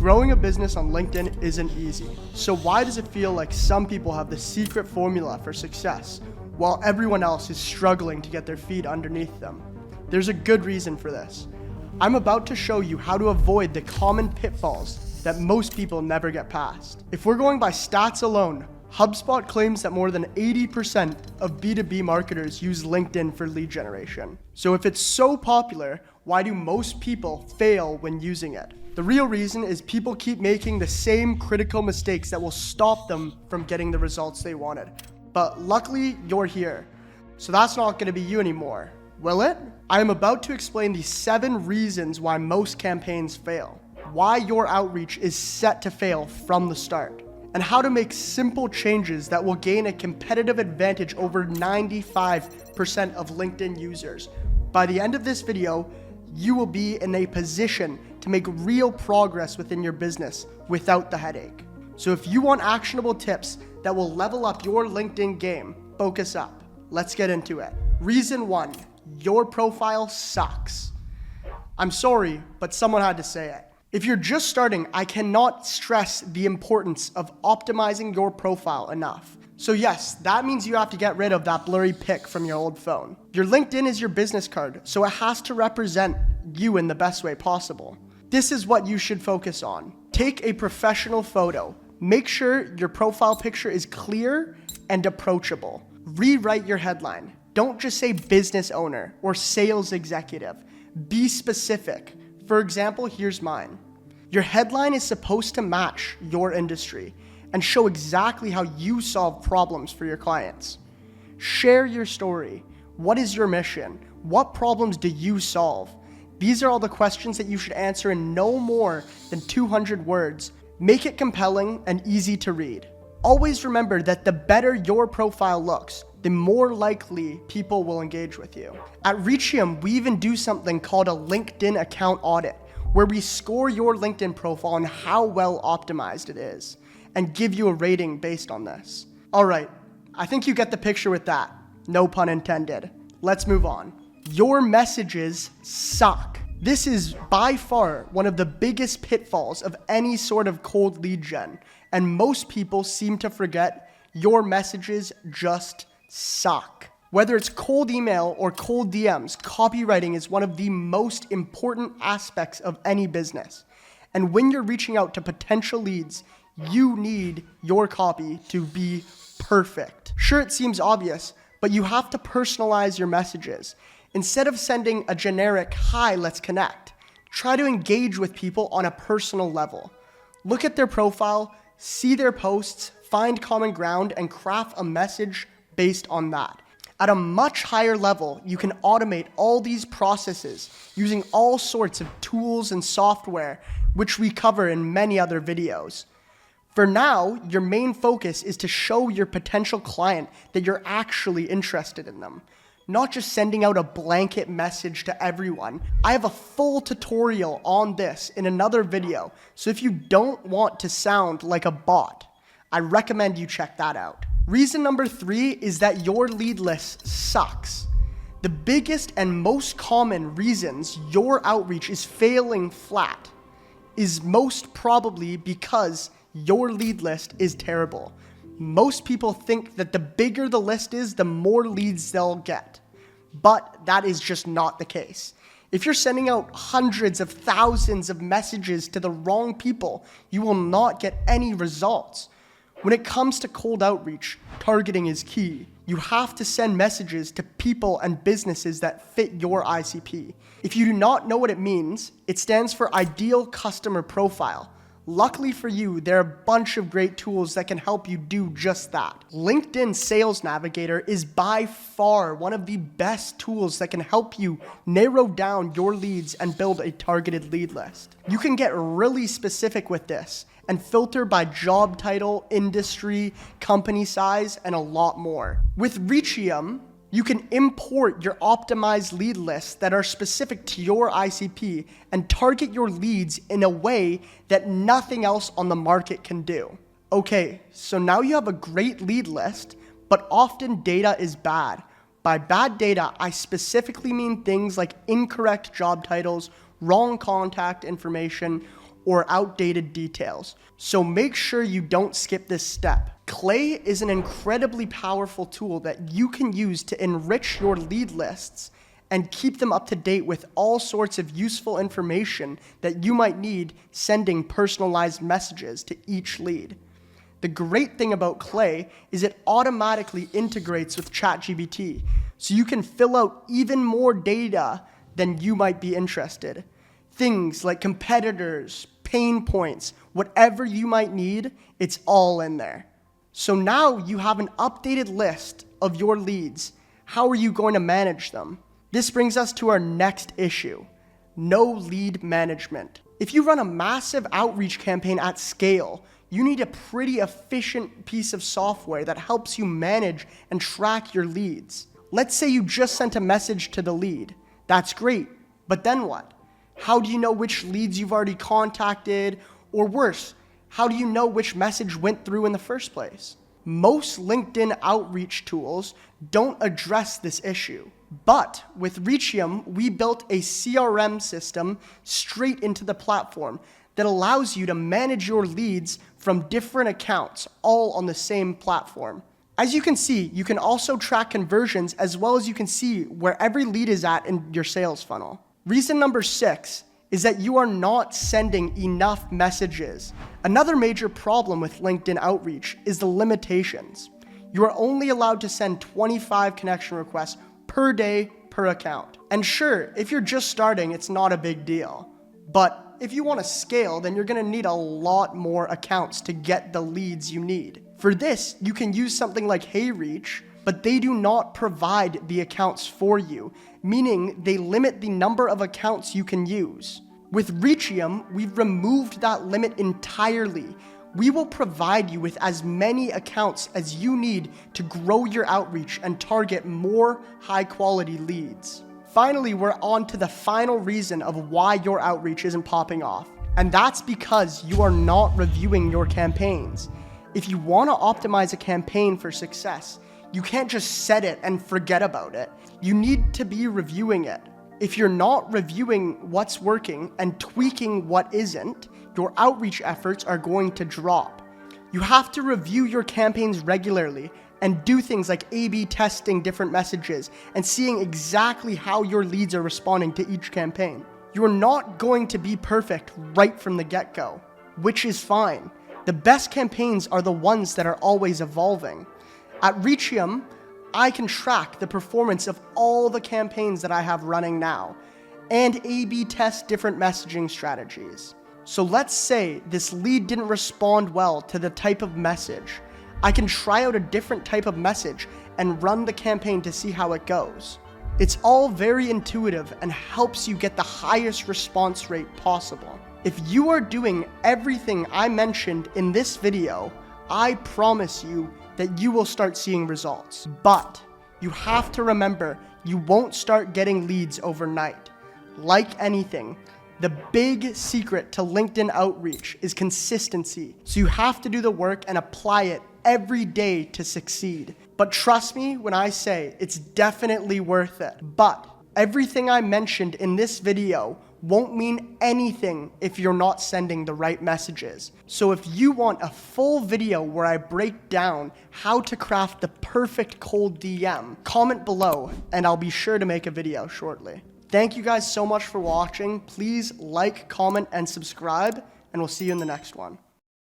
Growing a business on LinkedIn isn't easy. So why does it feel like some people have the secret formula for success, while everyone else is struggling to get their feet underneath them? There's a good reason for this. I'm about to show you how to avoid the common pitfalls that most people never get past. If we're going by stats alone, HubSpot claims that more than 80% of B2B marketers use LinkedIn for lead generation. So if it's so popular, why do most people fail when using it? The real reason is people keep making the same critical mistakes that will stop them from getting the results they wanted. But luckily, you're here. So that's not going to be you anymore, will it? I am about to explain the 7 reasons why most campaigns fail, why your outreach is set to fail from the start, and how to make simple changes that will gain a competitive advantage over 95% of LinkedIn users. By the end of this video, you will be in a position to make real progress within your business without the headache. So if you want actionable tips that will level up your LinkedIn game, focus up. Let's get into it. Reason 1, your profile sucks. I'm sorry, but someone had to say it. If you're just starting, I cannot stress the importance of optimizing your profile enough. So yes, that means you have to get rid of that blurry pic from your old phone. Your LinkedIn is your business card, so it has to represent you in the best way possible. This is what you should focus on. Take a professional photo. Make sure your profile picture is clear and approachable. Rewrite your headline. Don't just say business owner or sales executive. Be specific. For example, here's mine. Your headline is supposed to match your industry and show exactly how you solve problems for your clients. Share your story. What is your mission? What problems do you solve? These are all the questions that you should answer in no more than 200 words. Make it compelling and easy to read. Always remember that the better your profile looks, the more likely people will engage with you. At Reachium, we even do something called a LinkedIn account audit, where we score your LinkedIn profile on how well optimized it is, and give you a rating based on this. All right, I think you get the picture with that. No pun intended. Let's move on. Your messages suck. This is by far one of the biggest pitfalls of any sort of cold lead gen, and most people seem to forget your messages just suck. Whether it's cold email or cold DMs, copywriting is one of the most important aspects of any business. And when you're reaching out to potential leads, you need your copy to be perfect. Sure, it seems obvious, but you have to personalize your messages. Instead of sending a generic, "Hi, let's connect," try to engage with people on a personal level. Look at their profile, see their posts, find common ground, and craft a message based on that. At a much higher level, you can automate all these processes using all sorts of tools and software, which we cover in many other videos. For now, your main focus is to show your potential client that you're actually interested in them, not just sending out a blanket message to everyone. I have a full tutorial on this in another video, so if you don't want to sound like a bot, I recommend you check that out. Reason number 3 is that your lead list sucks. The biggest and most common reasons your outreach is failing flat is most probably because your lead list is terrible. Most people think that the bigger the list is, the more leads they'll get. But that is just not the case. If you're sending out hundreds of thousands of messages to the wrong people, you will not get any results. When it comes to cold outreach, targeting is key. You have to send messages to people and businesses that fit your ICP. If you do not know what it means, it stands for Ideal Customer Profile. Luckily for you, there are a bunch of great tools that can help you do just that. LinkedIn Sales Navigator is by far one of the best tools that can help you narrow down your leads and build a targeted lead list. You can get really specific with this and filter by job title, industry, company size, and a lot more. With Reachium, you can import your optimized lead lists that are specific to your ICP and target your leads in a way that nothing else on the market can do. Okay, so now you have a great lead list, but often data is bad. By bad data, I specifically mean things like incorrect job titles, wrong contact information, or outdated details. So make sure you don't skip this step. Clay is an incredibly powerful tool that you can use to enrich your lead lists and keep them up to date with all sorts of useful information that you might need sending personalized messages to each lead. The great thing about Clay is it automatically integrates with ChatGPT, so you can fill out even more data than you might be interested. Things like competitors, pain points, whatever you might need, it's all in there. So now you have an updated list of your leads. How are you going to manage them? This brings us to our next issue: no lead management. If you run a massive outreach campaign at scale, you need a pretty efficient piece of software that helps you manage and track your leads. Let's say you just sent a message to the lead. That's great, but then what? How do you know which leads you've already contacted? Or worse, how do you know which message went through in the first place? Most LinkedIn outreach tools don't address this issue. But with Reachium, we built a CRM system straight into the platform that allows you to manage your leads from different accounts, all on the same platform. As you can see, you can also track conversions as well as you can see where every lead is at in your sales funnel. Reason number 6 is that you are not sending enough messages. Another major problem with LinkedIn outreach is the limitations. You are only allowed to send 25 connection requests per day per account. And sure, if you're just starting, it's not a big deal. But if you want to scale, then you're going to need a lot more accounts to get the leads you need. For this, you can use something like HeyReach, but they do not provide the accounts for you, meaning they limit the number of accounts you can use. With Reachium, we've removed that limit entirely. We will provide you with as many accounts as you need to grow your outreach and target more high-quality leads. Finally, we're on to the final reason of why your outreach isn't popping off, and that's because you are not reviewing your campaigns. If you want to optimize a campaign for success, you can't just set it and forget about it. You need to be reviewing it. If you're not reviewing what's working and tweaking what isn't, your outreach efforts are going to drop. You have to review your campaigns regularly and do things like A/B testing different messages and seeing exactly how your leads are responding to each campaign. You're not going to be perfect right from the get-go, which is fine. The best campaigns are the ones that are always evolving. At Reachium, I can track the performance of all the campaigns that I have running now and A/B test different messaging strategies. So let's say this lead didn't respond well to the type of message. I can try out a different type of message and run the campaign to see how it goes. It's all very intuitive and helps you get the highest response rate possible. If you are doing everything I mentioned in this video, I promise you that you will start seeing results. But you have to remember, you won't start getting leads overnight. Like anything, the big secret to LinkedIn outreach is consistency. So you have to do the work and apply it every day to succeed. But trust me when I say it's definitely worth it. But everything I mentioned in this video won't mean anything if you're not sending the right messages. So if you want a full video where I break down how to craft the perfect cold DM, comment below and I'll be sure to make a video shortly. Thank you guys so much for watching. Please like, comment, and subscribe, and we'll see you in the next one.